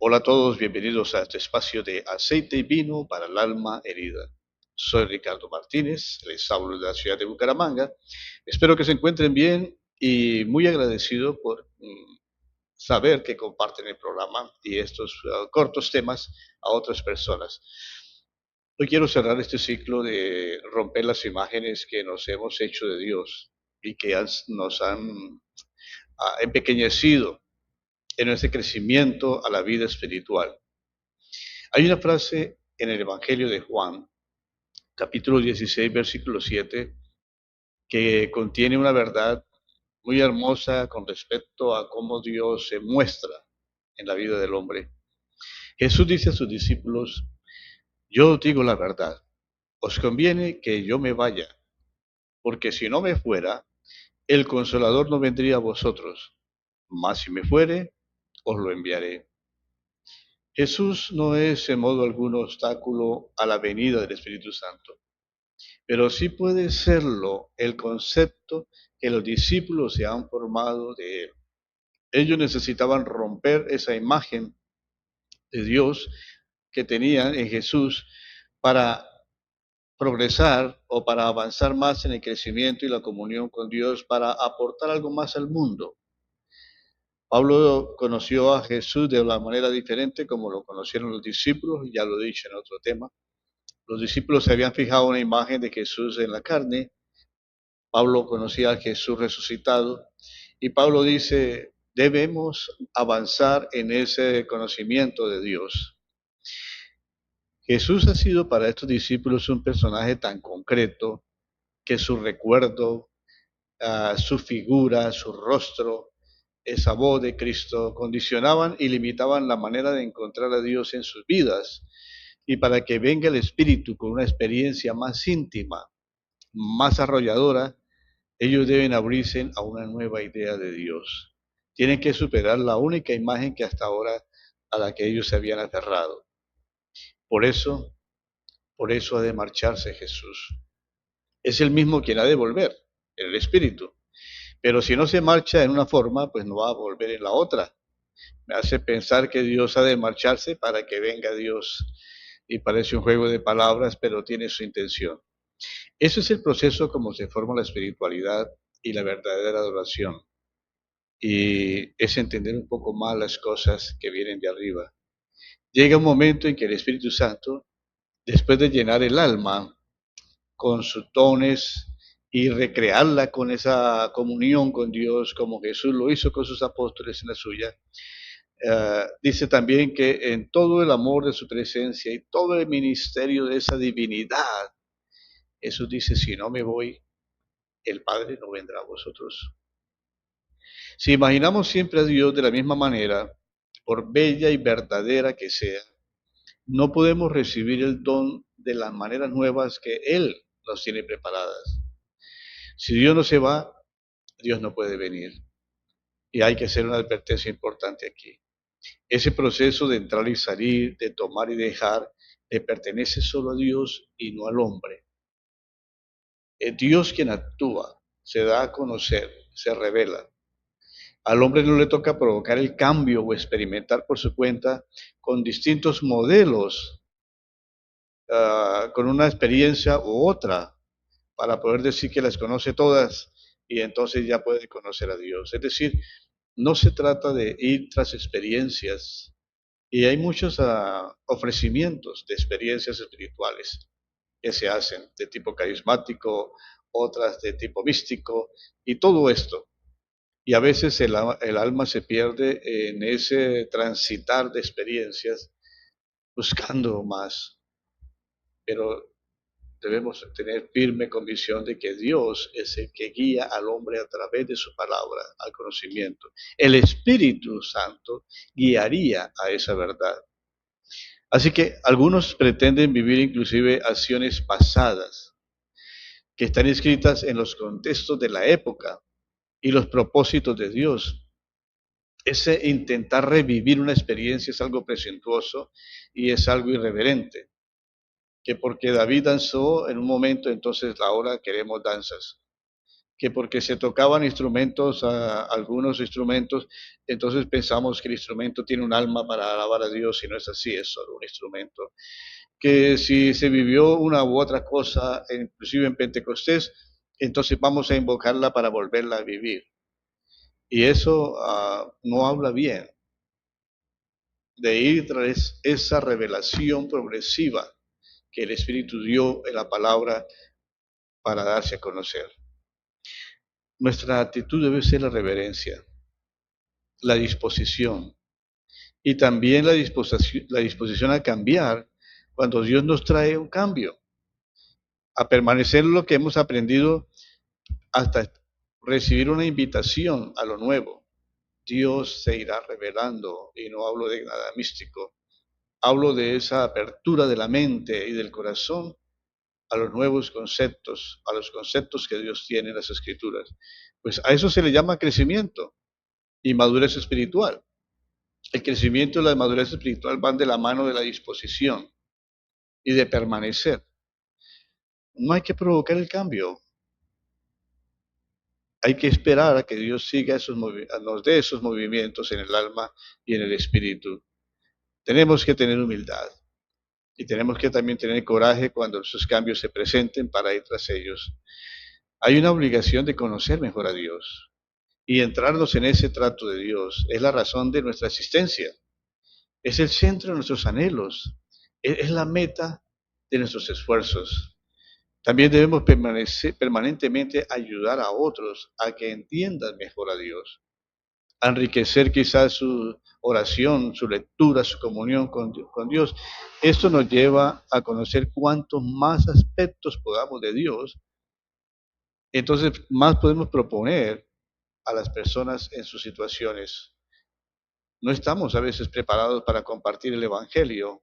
Hola a todos, bienvenidos a este espacio de aceite y vino para el alma herida. Soy Ricardo Martínez, les hablo de la ciudad de Bucaramanga. Espero que se encuentren bien y muy agradecido por saber que comparten el programa y estos cortos temas a otras personas. Hoy quiero cerrar este ciclo de romper las imágenes que nos hemos hecho de Dios y que nos han empequeñecido en nuestro crecimiento a la vida espiritual. Hay una frase en el Evangelio de Juan, capítulo 16, versículo 7, que contiene una verdad muy hermosa con respecto a cómo Dios se muestra en la vida del hombre. Jesús dice a sus discípulos: yo os digo la verdad, os conviene que yo me vaya, porque si no me fuera, el Consolador no vendría a vosotros, mas si me fuere, os lo enviaré. Jesús no es en modo alguno obstáculo a la venida del Espíritu Santo, pero sí puede serlo el concepto que los discípulos se han formado de él. Ellos necesitaban romper esa imagen de Dios que tenían en Jesús para progresar o para avanzar más en el crecimiento y la comunión con Dios, para aportar algo más al mundo. Pablo conoció a Jesús de una manera diferente como lo conocieron los discípulos, ya lo he dicho en otro tema. Los discípulos se habían fijado en una imagen de Jesús en la carne. Pablo conocía a Jesús resucitado y Pablo dice: debemos avanzar en ese conocimiento de Dios. Jesús ha sido para estos discípulos un personaje tan concreto que su recuerdo, su figura, su rostro, esa voz de Cristo condicionaban y limitaban la manera de encontrar a Dios en sus vidas. Y para que venga el Espíritu con una experiencia más íntima, más arrolladora, ellos deben abrirse a una nueva idea de Dios. Tienen que superar la única imagen que hasta ahora a la que ellos se habían aferrado. Por eso, por eso ha de marcharse Jesús. Es el mismo quien ha de volver, el Espíritu. Pero si no se marcha en una forma, pues no va a volver en la otra. Me hace pensar que Dios ha de marcharse para que venga Dios. Y parece un juego de palabras, pero tiene su intención. Ese es el proceso como se forma la espiritualidad y la verdadera adoración. Y es entender un poco más las cosas que vienen de arriba. Llega un momento en que el Espíritu Santo, después de llenar el alma con sus dones y recrearla con esa comunión con Dios, como Jesús lo hizo con sus apóstoles en la suya, dice también que en todo el amor de su presencia y todo el ministerio de esa divinidad, Jesús dice: si no me voy, el Padre no vendrá a vosotros. Si imaginamos siempre a Dios de la misma manera, por bella y verdadera que sea, no podemos recibir el don de las maneras nuevas que Él nos tiene preparadas. Si Dios no se va, Dios no puede venir. Y hay que hacer una advertencia importante aquí. Ese proceso de entrar y salir, de tomar y dejar, le pertenece solo a Dios y no al hombre. Es Dios quien actúa, se da a conocer, se revela. Al hombre no le toca provocar el cambio o experimentar por su cuenta con distintos modelos, con una experiencia u otra, para poder decir que las conoce todas y entonces ya puede conocer a Dios. Es decir, no se trata de ir tras experiencias, y hay muchos ofrecimientos de experiencias espirituales que se hacen de tipo carismático, otras de tipo místico y todo esto. Y a veces el alma se pierde en ese transitar de experiencias buscando más, pero debemos tener firme convicción de que Dios es el que guía al hombre a través de su palabra al conocimiento. El Espíritu Santo guiaría a esa verdad. Así que algunos pretenden vivir inclusive acciones pasadas que están escritas en los contextos de la época y los propósitos de Dios. Ese intentar revivir una experiencia es algo presuntuoso y es algo irreverente. Que porque David danzó en un momento, entonces ahora queremos danzas. que porque se tocaban instrumentos, algunos instrumentos, entonces pensamos que el instrumento tiene un alma para alabar a Dios y no es así, es solo un instrumento. Que si se vivió una u otra cosa, inclusive en Pentecostés, entonces vamos a invocarla para volverla a vivir. Y eso no habla bien de ir tras esa revelación progresiva que el Espíritu dio en la palabra para darse a conocer. Nuestra actitud debe ser la reverencia, la disposición y también la disposición a cambiar cuando Dios nos trae un cambio, a permanecer en lo que hemos aprendido hasta recibir una invitación a lo nuevo. Dios se irá revelando, y no hablo de nada místico, hablo de esa apertura de la mente y del corazón a los nuevos conceptos, a los conceptos que Dios tiene en las Escrituras. Pues a eso se le llama crecimiento y madurez espiritual. El crecimiento y la madurez espiritual van de la mano de la disposición y de permanecer. No hay que provocar el cambio, hay que esperar a que Dios siga nos dé esos movimientos en el alma y en el espíritu. Tenemos que tener humildad y tenemos que también tener coraje cuando esos cambios se presenten para ir tras ellos. Hay una obligación de conocer mejor a Dios y entrarnos en ese trato de Dios. Es la razón de nuestra existencia, es el centro de nuestros anhelos, es la meta de nuestros esfuerzos. También debemos permanentemente ayudar a otros a que entiendan mejor a Dios, a enriquecer quizás su oración, su lectura, su comunión con Dios. Esto nos lleva a conocer cuantos más aspectos podamos de Dios, entonces más podemos proponer a las personas en sus situaciones. No estamos a veces preparados para compartir el Evangelio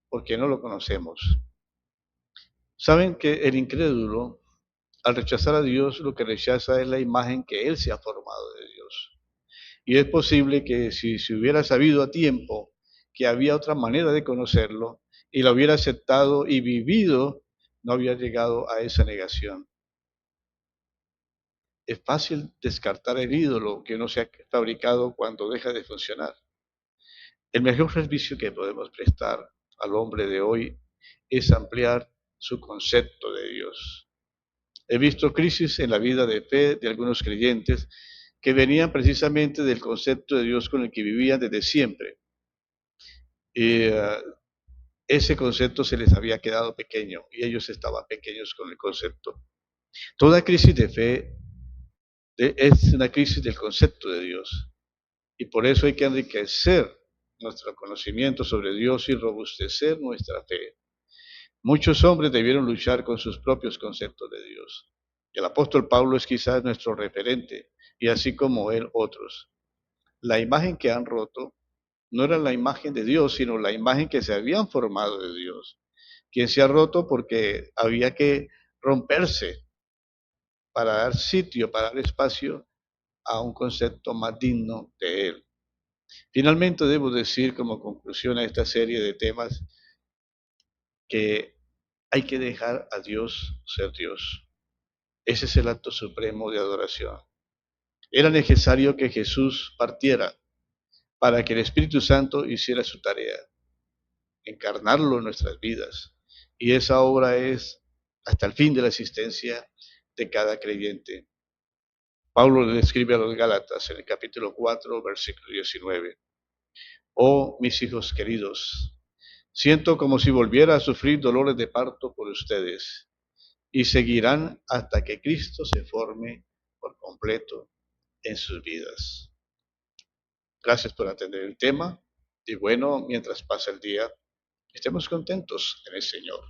porque no lo conocemos. Saben que el incrédulo, al rechazar a Dios, lo que rechaza es la imagen que él se ha formado de Dios. Y es posible que si se hubiera sabido a tiempo que había otra manera de conocerlo y la hubiera aceptado y vivido, no había llegado a esa negación. Es fácil descartar el ídolo que no se ha fabricado cuando deja de funcionar. El mejor servicio que podemos prestar al hombre de hoy es ampliar su concepto de Dios. He visto crisis en la vida de fe de algunos creyentes que venían precisamente del concepto de Dios con el que vivían desde siempre. Y ese concepto se les había quedado pequeño y ellos estaban pequeños con el concepto. Toda crisis de fe es una crisis del concepto de Dios y por eso hay que enriquecer nuestro conocimiento sobre Dios y robustecer nuestra fe. Muchos hombres debieron luchar con sus propios conceptos de Dios. El apóstol Pablo es quizás nuestro referente, y así como él otros. La imagen que han roto no era la imagen de Dios, sino la imagen que se habían formado de Dios. Quien se ha roto porque había que romperse para dar sitio, para dar espacio a un concepto más digno de él. Finalmente debo decir como conclusión a esta serie de temas que hay que dejar a Dios ser Dios. Ese es el acto supremo de adoración. Era necesario que Jesús partiera para que el Espíritu Santo hiciera su tarea, encarnarlo en nuestras vidas. Y esa obra es hasta el fin de la existencia de cada creyente. Pablo le escribe a los Gálatas en el capítulo 4, versículo 19. Oh, mis hijos queridos, siento como si volviera a sufrir dolores de parto por ustedes, y seguirán hasta que Cristo se forme por completo en sus vidas. Gracias por atender el tema y bueno, mientras pasa el día, estemos contentos en el Señor.